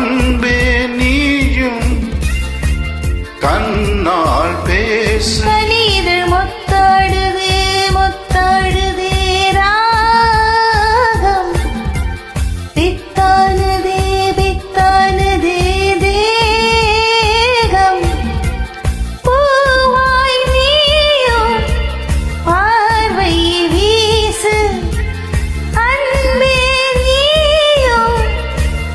அன்பே நீயும் கண்ணால் பேசு. கனிதழ் முத்தாடுதே முத்தாடுதே ராகம் பித்தானதே பித்தானதே தேகம் பூவாய் நீயும் பார்வை வீசு அன்பே நீயும்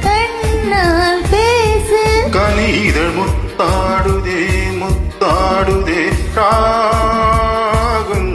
கண்ணால் பேசு. கனிதழ் முத்தாடுதே முத்தாடுதே ராகம்.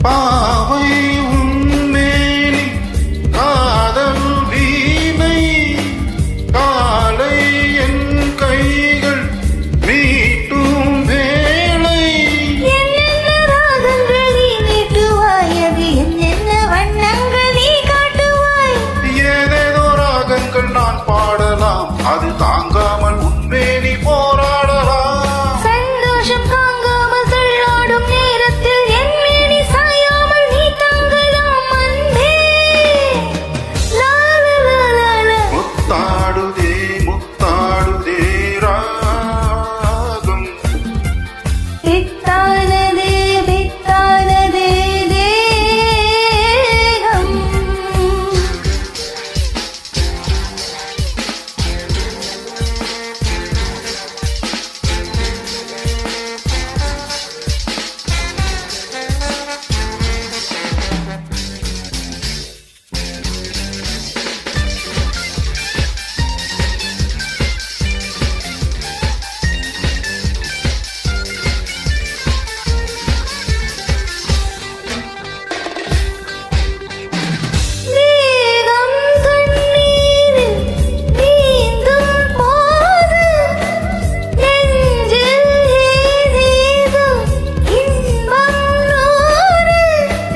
பாவை உன்மேனி காதல் வீணை காலை என் கைகள் மீட்டும் வேளை. என்னென்ன ராகங்கள் நீ நீட்டுவாய் அது என்னென்ன வண்ணங்கள் நீ காட்டுவாய். ஏதேதோ ராகங்கள் நான் பாடலாம் அது தாங்காமல் உன்மேனி போராடலாம். சந்தோஷம் தாங்காமல் தள்ளாடும் நேரத்தில் என் மேனி சாயாமல் நீ தாங்கலாம் அன்பே. லா லா லா லா லா. முத்தாடுதே முத்தாடுதே ராகம். பித்தானதே பித்தானதே தேகம். மேகம் தண்ணீரில் நீந்தும் போது நெஞ்சில் ஏதேதோ இன்பம் நூறு.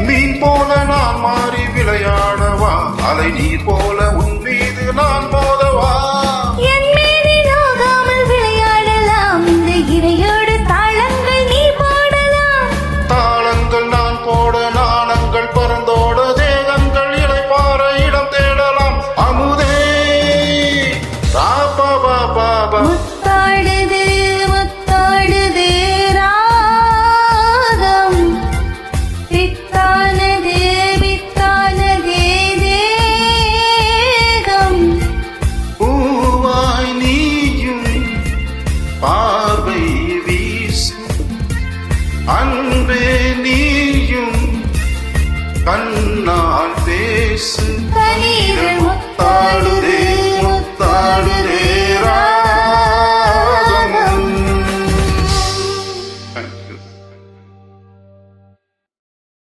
மீன் போல நான் மாறி விளையாடவா அலை நீர் போல உன் மீது நான் மோதவா. என் மேனி நோகாமல் விளையாடலாம் இந்த இடையோடு தாளங்கள் நீ பாடலாம். தாளங்கள் நான் போட நாணங்கள் பறந்தோட தேகங்கள் இளைப்பாற இடம் தேடலாம். அமுதே பாபா பாபா. முத்தாடுதே முத்தாடுதே ராகம் பித்தானதே பித்தானதே தேகம் பூவாய் நீயும் பார்வை வீசு அன்பே நீயும் கண்ணால் பேசு. கனிதழ் முத்தாடுதே